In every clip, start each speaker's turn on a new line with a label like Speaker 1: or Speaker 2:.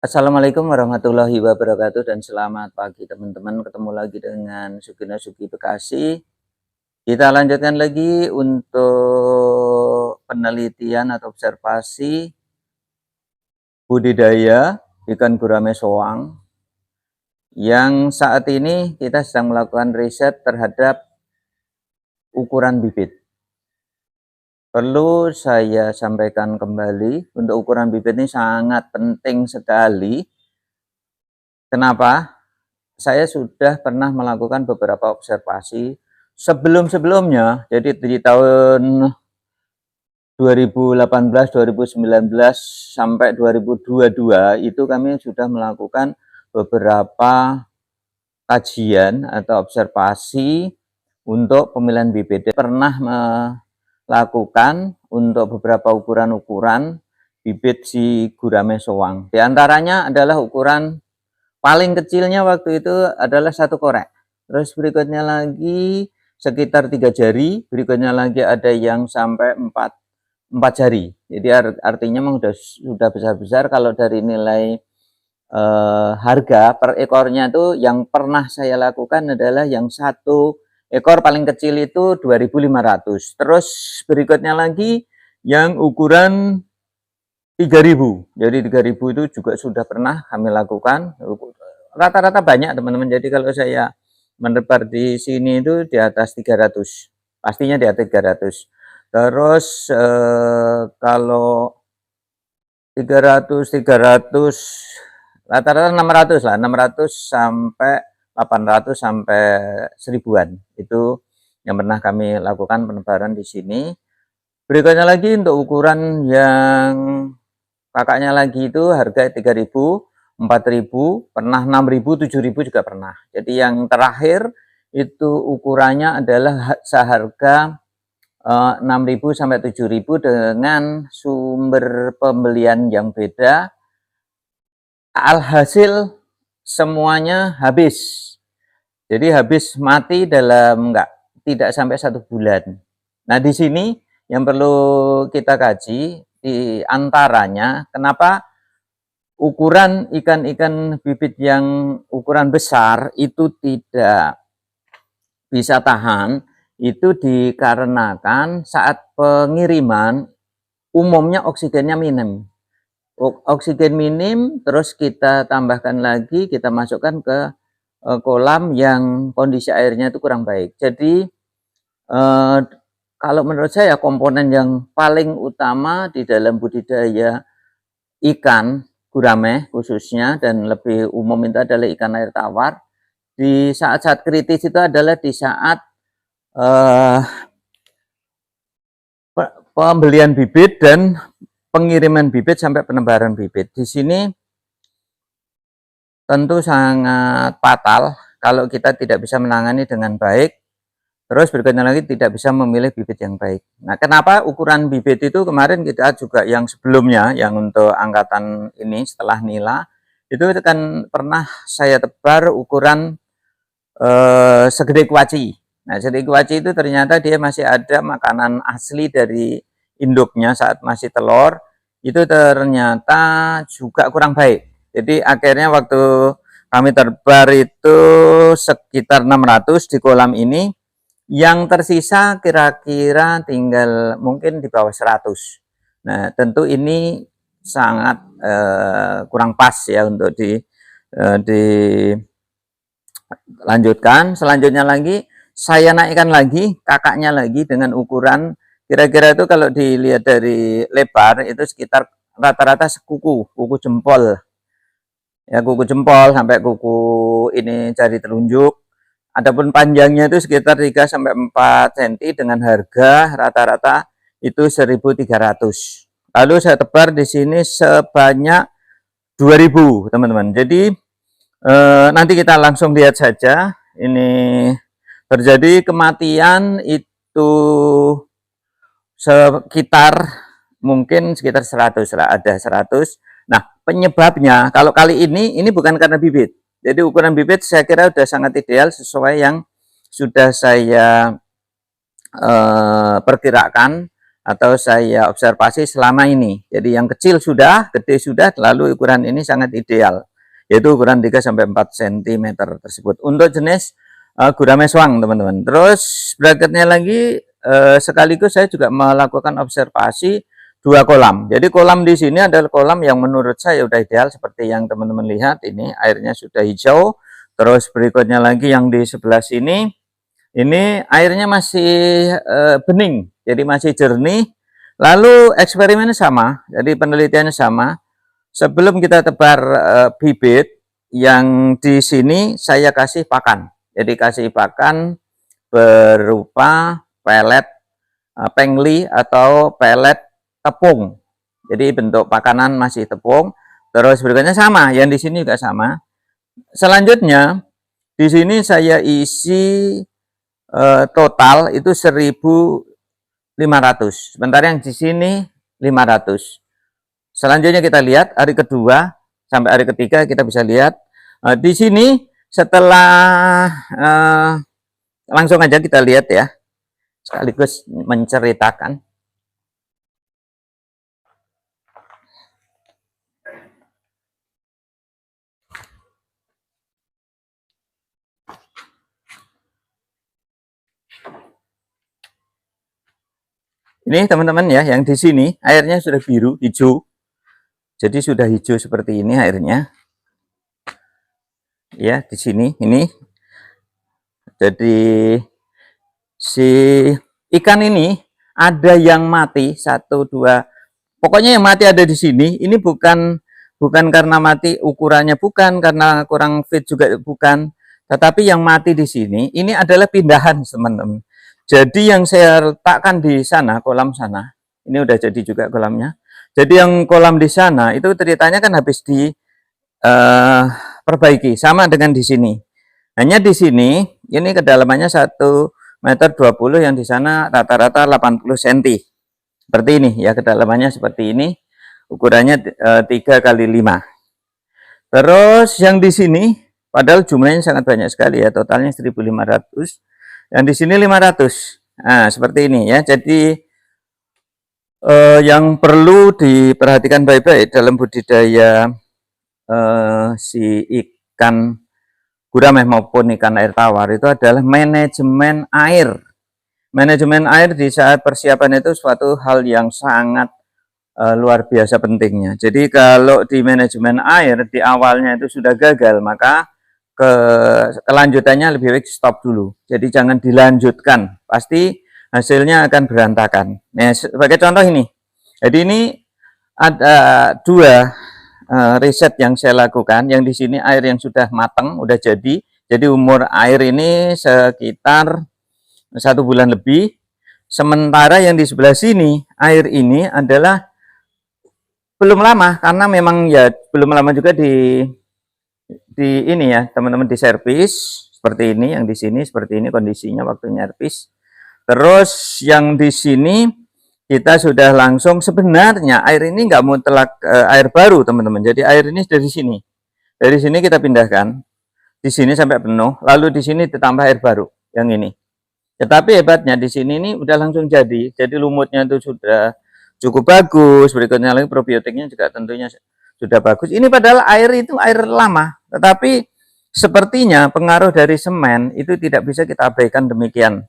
Speaker 1: Assalamualaikum warahmatullahi wabarakatuh dan selamat pagi teman-teman. Ketemu lagi dengan Sugina Sugi Bekasi. Kita lanjutkan lagi untuk penelitian atau observasi budidaya ikan gurame soang yang saat ini kita sedang melakukan riset terhadap ukuran bibit. Perlu saya sampaikan kembali, untuk ukuran bibit ini sangat penting sekali. Kenapa? Saya sudah pernah melakukan beberapa observasi sebelum-sebelumnya, jadi di tahun 2018, 2019 sampai 2022 itu kami sudah melakukan beberapa kajian atau observasi untuk pemilihan bibit. Pernah melakukan untuk beberapa ukuran-ukuran bibit si gurame soang. Di antaranya adalah ukuran paling kecilnya waktu itu adalah 1 korek. Terus berikutnya lagi sekitar 3 jari, berikutnya lagi ada yang sampai 4 jari. Jadi artinya memang sudah besar-besar. Kalau dari nilai harga per ekornya itu yang pernah saya lakukan adalah yang 1 ekor paling kecil itu 2.500. Terus berikutnya lagi yang ukuran 3.000. Jadi 3.000 itu juga sudah pernah kami lakukan. Rata-rata banyak teman-teman. Jadi kalau saya menebar di sini itu di atas 300. Pastinya di atas 300. Terus kalau 300 rata-rata 600 lah, 600 sampai 800 sampai 1000-an. Itu yang pernah kami lakukan penebaran di sini. Berikutnya lagi untuk ukuran yang kakaknya lagi itu harga 3.000, 4.000, pernah 6.000, 7.000 juga pernah. Jadi yang terakhir itu ukurannya adalah seharga 6.000 sampai 7.000 dengan sumber pembelian yang beda. Alhasil semuanya habis. Jadi habis mati dalam tidak sampai 1 bulan. Nah, di sini yang perlu kita kaji di antaranya kenapa ukuran ikan-ikan bibit yang ukuran besar itu tidak bisa tahan, itu dikarenakan saat pengiriman umumnya oksigennya minim. Oksigen minim, terus kita tambahkan lagi, kita masukkan ke kolam yang kondisi airnya itu kurang baik. Jadi kalau menurut saya komponen yang paling utama di dalam budidaya ikan gurame khususnya dan lebih umum itu adalah ikan air tawar. Di saat-saat kritis itu adalah di saat pembelian bibit dan pengiriman bibit sampai penebaran bibit. Di sini tentu sangat fatal kalau kita tidak bisa menangani dengan baik. Terus berikutnya lagi tidak bisa memilih bibit yang baik. Nah, kenapa ukuran bibit itu kemarin kita juga yang sebelumnya, yang untuk angkatan ini setelah nila, itu kan pernah saya tebar ukuran segede kuaci. Nah, segede kuaci itu ternyata dia masih ada makanan asli dari induknya saat masih telur, itu ternyata juga kurang baik. Jadi akhirnya waktu kami terbar itu sekitar 600 di kolam ini, yang tersisa kira-kira tinggal mungkin di bawah 100. Nah, tentu ini sangat kurang pas ya untuk dilanjutkan. Selanjutnya lagi saya naikkan lagi kakaknya lagi dengan ukuran kira-kira itu kalau dilihat dari lebar itu sekitar rata-rata sekuku, kuku jempol. Ya, kuku jempol sampai kuku ini jari telunjuk. Adapun panjangnya itu sekitar 3 sampai 4 cm dengan harga rata-rata itu 1.300. Lalu saya tebar di sini sebanyak 2.000, teman-teman. Jadi nanti kita langsung lihat saja. Ini terjadi kematian itu sekitar mungkin sekitar 100 lah, ada 100. Nah, penyebabnya kalau kali ini bukan karena bibit. Jadi ukuran bibit saya kira sudah sangat ideal sesuai yang sudah saya perkirakan. atau saya observasi selama ini. Jadi yang kecil sudah, gede sudah, lalu ukuran ini sangat ideal, yaitu ukuran 3-4 cm tersebut. Untuk jenis gurame swang, teman-teman. Terus bracketnya lagi, sekaligus saya juga melakukan observasi 2 kolam. Jadi kolam di sini adalah kolam yang menurut saya udah ideal, seperti yang teman-teman lihat ini airnya sudah hijau. Terus berikutnya lagi yang di sebelah sini, ini airnya masih bening, jadi masih jernih. Lalu eksperimennya sama, jadi penelitiannya sama. Sebelum kita tebar bibit, yang di sini saya kasih pakan. Jadi kasih pakan berupa pelet pengli atau pelet tepung. Jadi bentuk pakanan masih tepung. Terus berikutnya sama, yang di sini juga sama. Selanjutnya di sini saya isi total itu 1.500. Sementara yang di sini 500. Selanjutnya kita lihat hari kedua sampai hari ketiga, kita bisa lihat di sini setelah langsung aja kita lihat ya, sekaligus menceritakan. Ini teman-teman ya, yang di sini airnya sudah biru, hijau. Jadi sudah hijau seperti ini airnya. Ya, di sini ini. Jadi si ikan ini ada yang mati 1, 2. Pokoknya yang mati ada di sini. Ini bukan karena mati ukurannya, bukan karena kurang fit juga, bukan. Tetapi yang mati di sini ini adalah pindahan, teman-teman. Jadi yang saya letakkan di sana, kolam sana, ini udah jadi juga kolamnya. Jadi yang kolam di sana itu ceritanya kan habis perbaiki, sama dengan di sini. Hanya di sini ini kedalamannya 1,20 meter, yang di sana rata-rata 80 cm. Seperti ini ya, kedalamannya seperti ini. Ukurannya 3 kali 5. Terus yang di sini padahal jumlahnya sangat banyak sekali ya, totalnya 1.500. Yang di sini 500. Nah, seperti ini ya. Jadi yang perlu diperhatikan baik-baik dalam budidaya si ikan gurame maupun ikan air tawar itu adalah manajemen air. Manajemen air di saat persiapan itu suatu hal yang sangat luar biasa pentingnya. Jadi kalau di manajemen air di awalnya itu sudah gagal, maka kelanjutannya lebih baik stop dulu. Jadi jangan dilanjutkan, pasti hasilnya akan berantakan. Nah, sebagai contoh ini, jadi ini ada 2 riset yang saya lakukan. Yang di sini air yang sudah matang, udah jadi umur air ini sekitar 1 bulan lebih. Sementara yang di sebelah sini air ini adalah belum lama, karena memang ya belum lama juga di ini ya teman-teman, di servis seperti ini. Yang di sini seperti ini kondisinya waktu nyervis. Terus yang di sini kita sudah langsung, sebenarnya air ini nggak mutlak air baru teman-teman. Jadi air ini dari sini kita pindahkan di sini sampai penuh, lalu di sini ditambah air baru yang ini. Tetapi hebatnya di sini ini udah langsung jadi lumutnya itu sudah cukup bagus. Berikutnya lagi probiotiknya juga tentunya sudah bagus. Ini padahal air itu air lama, tetapi sepertinya pengaruh dari semen itu tidak bisa kita abaikan demikian.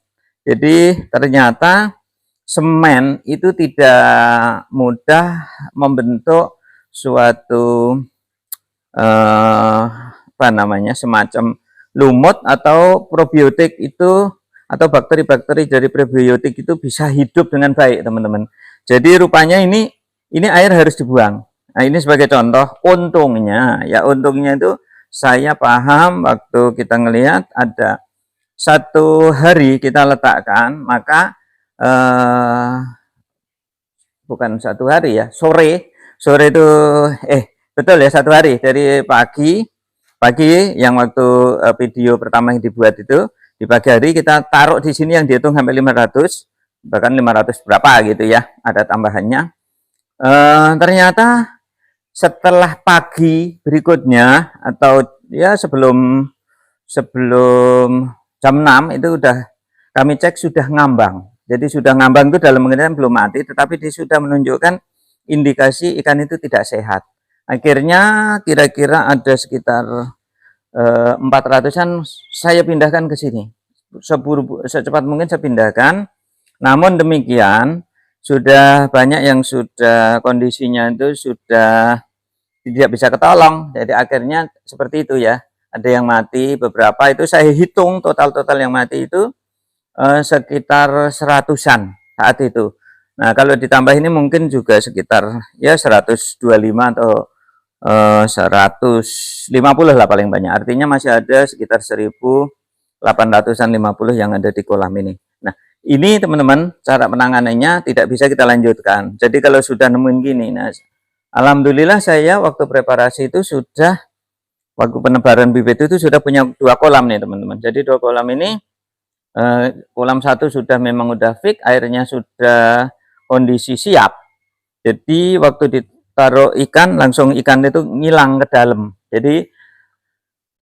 Speaker 1: Jadi ternyata semen itu tidak mudah membentuk suatu apa namanya, semacam lumut atau probiotik itu, atau bakteri-bakteri dari probiotik itu bisa hidup dengan baik, teman-teman. Jadi rupanya ini air harus dibuang. Nah, ini sebagai contoh. Untungnya itu saya paham waktu kita ngelihat ada 1 hari kita letakkan, maka bukan 1 hari ya, sore itu betul ya, 1 hari, dari pagi yang waktu video pertama yang dibuat itu, di pagi hari kita taruh di sini yang dihitung sampai 500, bahkan 500 berapa gitu ya, ada tambahannya. Ternyata setelah pagi berikutnya, atau ya sebelum jam 6 itu udah kami cek sudah ngambang. Jadi sudah ngambang itu dalam pengertian belum mati, tetapi dia sudah menunjukkan indikasi ikan itu tidak sehat. Akhirnya kira-kira ada sekitar 400-an saya pindahkan ke sini. Secepat mungkin saya pindahkan. Namun demikian, sudah banyak yang sudah kondisinya itu sudah tidak bisa ketolong. Jadi akhirnya seperti itu ya. Ada yang mati beberapa, itu saya hitung total-total yang mati itu sekitar 100-an saat itu. Nah, kalau ditambah ini mungkin juga sekitar ya 125 atau 150 lah paling banyak. Artinya masih ada sekitar 1.850 yang ada di kolam ini. Nah, ini teman-teman cara penanganannya tidak bisa kita lanjutkan. Jadi kalau sudah nemuin gini, nah alhamdulillah saya waktu preparasi itu sudah, waktu penebaran bibit itu sudah punya 2 kolam nih teman-teman. Jadi 2 kolam ini, kolam 1 sudah memang udah fix, airnya sudah kondisi siap. Jadi waktu ditaruh ikan, langsung ikan itu ngilang ke dalam. Jadi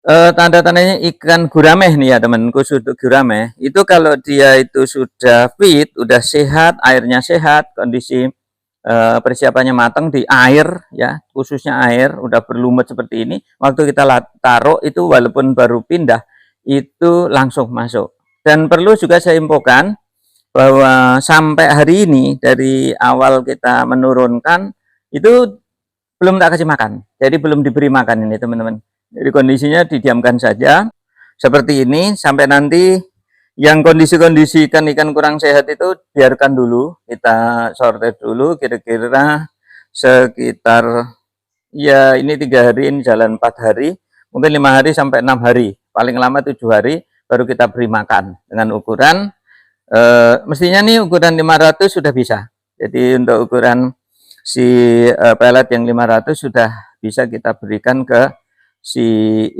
Speaker 1: tanda-tandanya ikan gurame nih ya temanku, sudah gurame itu kalau dia itu sudah fit, udah sehat, airnya sehat, kondisi persiapannya matang di air ya, khususnya air udah berlumut seperti ini, waktu kita taruh itu walaupun baru pindah itu langsung masuk. Dan perlu juga saya infokan bahwa sampai hari ini dari awal kita menurunkan itu belum tak kasih makan, jadi belum diberi makan ini teman-teman. Jadi kondisinya didiamkan saja seperti ini sampai nanti yang kondisi-kondisi ikan kurang sehat itu biarkan dulu, kita sortir dulu kira-kira sekitar ya ini 3 hari, ini jalan 4 hari, mungkin 5 hari sampai 6 hari, paling lama 7 hari baru kita beri makan dengan ukuran mestinya nih ukuran 500 sudah bisa. Jadi untuk ukuran si pelet yang 500 sudah bisa kita berikan ke si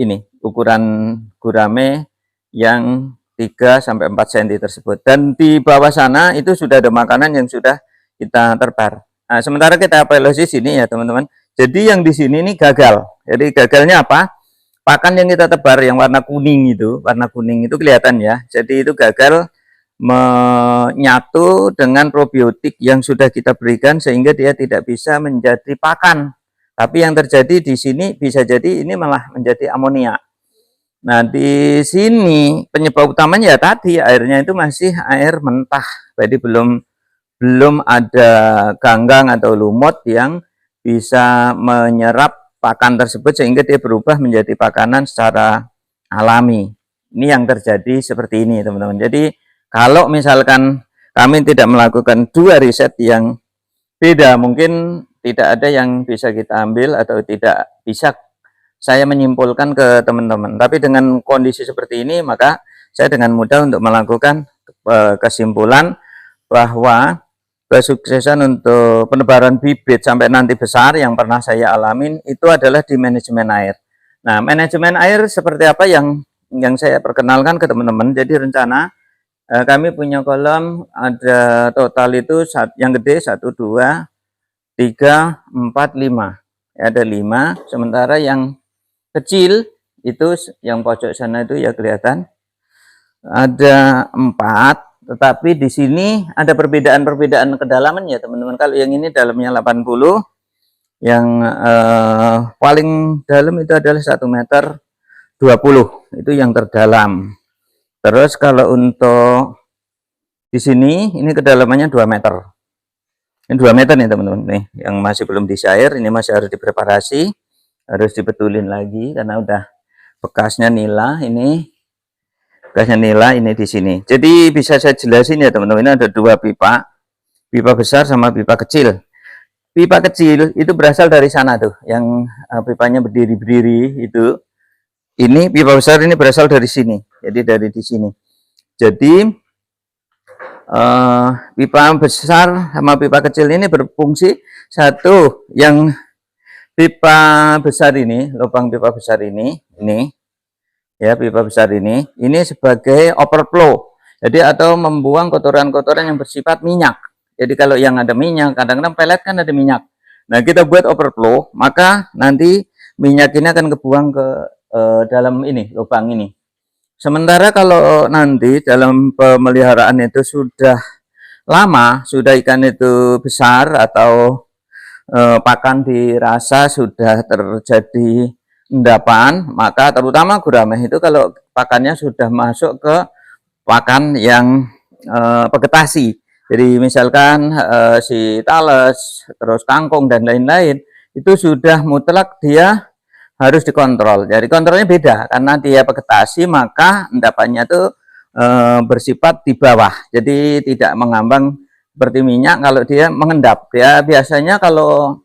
Speaker 1: ini ukuran gurame yang 3 sampai 4 cm tersebut. Dan di bawah sana itu sudah ada makanan yang sudah kita terbar. Nah, sementara kita evaluasi sini ya teman-teman. Jadi yang di sini ini gagal. Jadi gagalnya apa? Pakan yang kita tebar yang warna kuning itu kelihatan ya. Jadi itu gagal menyatu dengan probiotik yang sudah kita berikan sehingga dia tidak bisa menjadi pakan. Tapi yang terjadi di sini bisa jadi ini malah menjadi amonia. Nah, di sini penyebab utamanya ya tadi airnya itu masih air mentah. Jadi belum ada ganggang atau lumut yang bisa menyerap pakan tersebut sehingga dia berubah menjadi pakanan secara alami. Ini yang terjadi seperti ini teman-teman. Jadi kalau misalkan kami tidak melakukan 2 riset yang beda, mungkin tidak ada yang bisa kita ambil atau tidak bisa saya menyimpulkan ke teman-teman. Tapi dengan kondisi seperti ini maka saya dengan mudah untuk melakukan kesimpulan bahwa kesuksesan untuk penebaran bibit sampai nanti besar yang pernah saya alamin itu adalah di manajemen air. Nah, manajemen air seperti apa yang saya perkenalkan ke teman-teman. Jadi rencana kami punya kolam ada total itu yang gede 1, 2, 3, 4, 5. Ada 5, sementara yang kecil itu yang pojok sana itu ya kelihatan ada 4. Tetapi di sini ada perbedaan-perbedaan kedalaman ya teman-teman. Kalau yang ini dalamnya 80, yang paling dalam itu adalah 1,20 meter, itu yang terdalam. Terus kalau untuk di sini ini kedalamannya 2 meter. Ini 2 meter nih teman-teman, nih yang masih belum disair, ini masih harus dipreparasi, harus dibetulin lagi karena udah bekasnya nila ini. Bekasnya nila ini di sini. Jadi bisa saya jelasin ya teman-teman, ini ada 2 pipa besar sama pipa kecil. Pipa kecil itu berasal dari sana tuh, yang pipanya berdiri-berdiri itu. Ini pipa besar ini berasal dari sini, jadi dari di sini. Jadi pipa besar sama pipa kecil ini berfungsi satu, yang pipa besar ini, lubang pipa besar ini ya, pipa besar ini sebagai overflow, jadi atau membuang kotoran-kotoran yang bersifat minyak. Jadi kalau yang ada minyak, kadang-kadang pelet kan ada minyak, nah kita buat overflow, maka nanti minyak ini akan kebuang ke dalam ini, lubang ini. Sementara kalau nanti dalam pemeliharaan itu sudah lama, sudah ikan itu besar atau pakan dirasa sudah terjadi endapan, maka terutama gurame itu kalau pakannya sudah masuk ke pakan yang vegetasi. Jadi misalkan si tales, terus kangkung dan lain-lain, itu sudah mutlak dia harus dikontrol. Jadi kontrolnya beda karena dia vegetasi, maka endapannya itu bersifat di bawah. Jadi tidak mengambang seperti minyak kalau dia mengendap. Dia biasanya kalau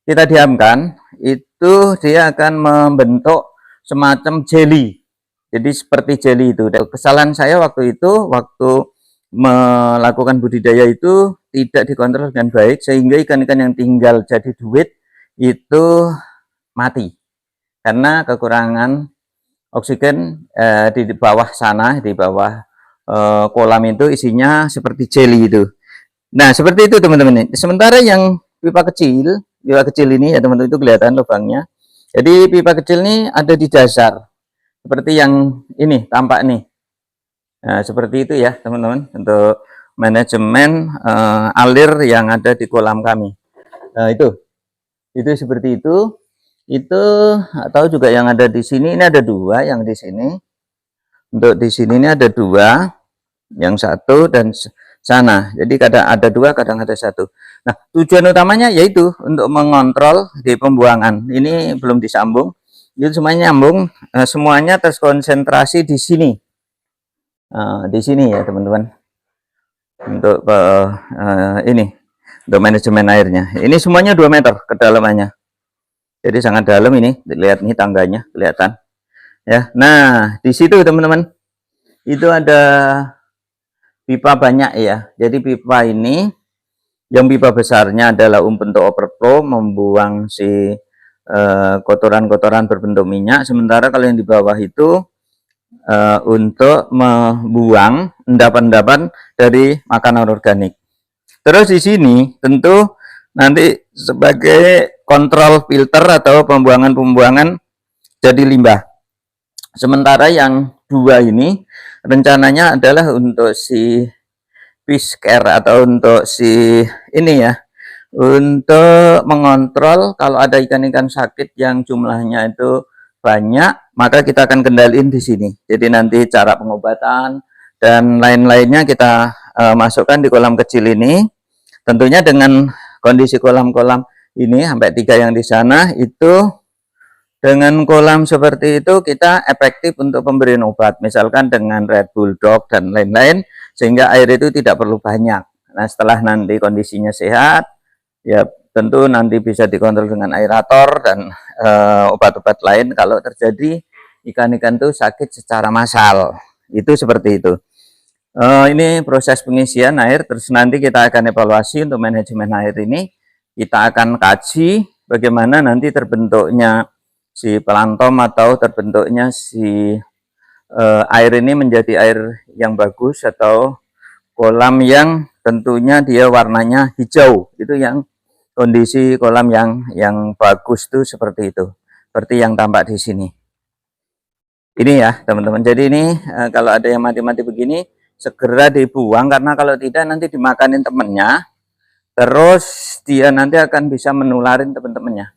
Speaker 1: kita diamkan itu dia akan membentuk semacam jelly. Jadi seperti jelly itu. Kesalahan saya waktu itu, waktu melakukan budidaya itu tidak dikontrol dengan baik, sehingga ikan-ikan yang tinggal jadi duit itu mati karena kekurangan oksigen di bawah sana, di bawah kolam itu isinya seperti jelly itu. Nah, seperti itu teman-teman. Sementara yang pipa kecil ini ya teman-teman, itu kelihatan lubangnya. Jadi pipa kecil ini ada di dasar, seperti yang ini tampak nih. Nah, seperti itu ya teman-teman, untuk manajemen alir yang ada di kolam kami. Nah, itu seperti itu. Itu atau juga yang ada di sini, ini ada dua yang di sini. Untuk di sini ini ada dua, yang satu dan sana. Jadi kadang ada dua, kadang ada satu. Nah, tujuan utamanya yaitu untuk mengontrol di pembuangan. Ini belum disambung, itu semuanya nyambung, semuanya terkonsentrasi di sini. Di sini ya teman-teman. Untuk ini, untuk manajemen airnya. Ini semuanya 2 meter kedalamannya. Jadi sangat dalam ini. Lihat nih tangganya kelihatan. Ya. Nah, di situ teman-teman, itu ada pipa banyak ya. Jadi pipa ini, yang pipa besarnya adalah bentuk overflow, membuang si kotoran-kotoran berbentuk minyak. Sementara kalau yang di bawah itu untuk membuang endapan-endapan dari makanan organik. Terus di sini tentu nanti sebagai kontrol filter atau pembuangan jadi limbah. Sementara yang dua ini rencananya adalah untuk si fish care atau untuk si ini ya, untuk mengontrol kalau ada ikan-ikan sakit yang jumlahnya itu banyak, maka kita akan kendaliin di sini. Jadi nanti cara pengobatan dan lain-lainnya kita masukkan di kolam kecil ini. Tentunya dengan kondisi kolam-kolam ini sampai 3 yang di sana, itu dengan kolam seperti itu kita efektif untuk pemberian obat, misalkan dengan Red Bulldog dan lain-lain, sehingga air itu tidak perlu banyak. Nah, setelah nanti kondisinya sehat, ya tentu nanti bisa dikontrol dengan aerator dan obat-obat lain kalau terjadi ikan-ikan itu sakit secara massal. Itu seperti itu. Ini proses pengisian air, terus nanti kita akan evaluasi untuk manajemen air ini. Kita akan kaji bagaimana nanti terbentuknya si plankton atau terbentuknya si air ini menjadi air yang bagus, atau kolam yang tentunya dia warnanya hijau. Itu yang kondisi kolam yang bagus tuh seperti itu. Seperti yang tampak di sini. Ini ya teman-teman. Jadi ini kalau ada yang mati-mati begini, segera dibuang, karena kalau tidak nanti dimakanin temennya, terus dia nanti akan bisa menularin teman-temannya.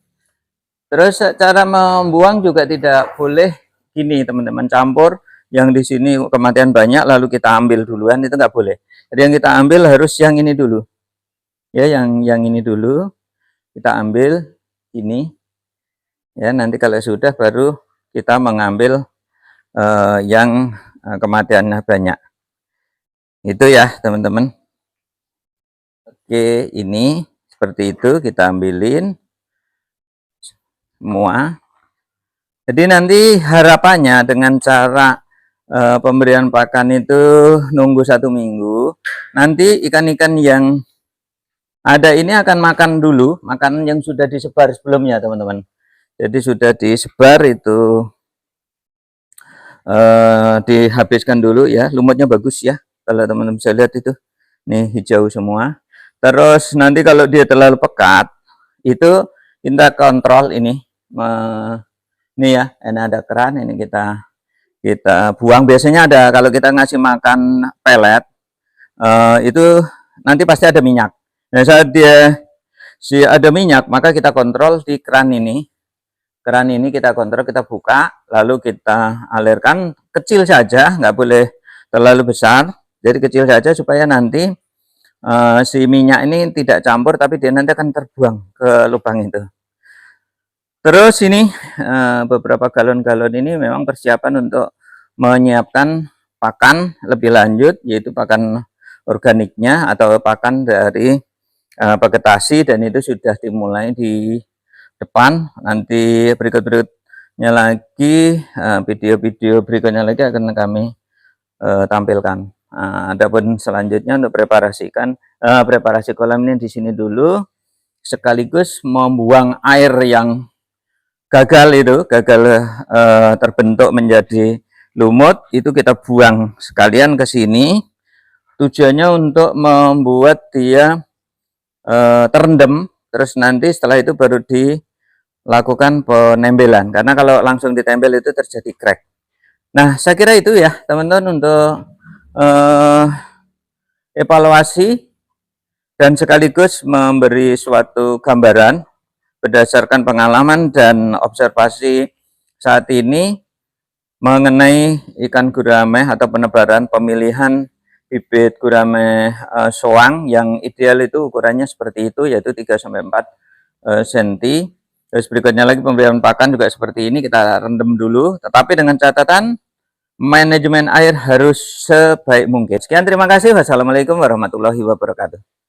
Speaker 1: Terus cara membuang juga tidak boleh gini teman-teman, campur yang di sini kematian banyak lalu kita ambil duluan, itu nggak boleh. Jadi yang kita ambil harus yang ini dulu ya, yang ini dulu kita ambil ini ya, nanti kalau sudah baru kita mengambil yang kematiannya banyak. Itu ya teman-teman. Oke, ini seperti itu, kita ambilin semua. Jadi nanti harapannya dengan cara pemberian pakan itu nunggu 1 minggu, nanti ikan-ikan yang ada ini akan makan dulu makanan yang sudah disebar sebelumnya teman-teman. Jadi sudah disebar itu dihabiskan dulu ya, lumutnya bagus ya, kalau teman-teman bisa lihat itu nih hijau semua. Terus nanti kalau dia terlalu pekat, itu kita kontrol ini ya, ini ada keran, ini kita buang. Biasanya ada, kalau kita ngasih makan pelet itu nanti pasti ada minyak. Nah, saat dia ada minyak, maka kita kontrol di keran ini. Keran ini kita kontrol, kita buka, lalu kita alirkan kecil saja, nggak boleh terlalu besar. Jadi kecil saja supaya nanti si minyak ini tidak campur, tapi dia nanti akan terbuang ke lubang itu. Terus ini beberapa galon-galon ini memang persiapan untuk menyiapkan pakan lebih lanjut, yaitu pakan organiknya atau pakan dari vegetasi, dan itu sudah dimulai di depan. Nanti berikut-berikutnya lagi, video-video berikutnya lagi akan kami tampilkan. Adapun selanjutnya untuk preparasi kolam ini di sini dulu, sekaligus membuang air yang gagal terbentuk menjadi lumut, itu kita buang sekalian ke sini. Tujuannya untuk membuat dia terendam, terus nanti setelah itu baru dilakukan penembelan, karena kalau langsung ditempel itu terjadi crack. Nah, saya kira itu ya teman-teman untuk evaluasi dan sekaligus memberi suatu gambaran berdasarkan pengalaman dan observasi saat ini mengenai ikan gurame atau penebaran pemilihan bibit gurame soang yang ideal itu ukurannya seperti itu, yaitu 3-4 cm. Terus berikutnya lagi pemberian pakan juga seperti ini, kita rendam dulu, tetapi dengan catatan manajemen air harus sebaik mungkin. Sekian, terima kasih. Wassalamualaikum warahmatullahi wabarakatuh.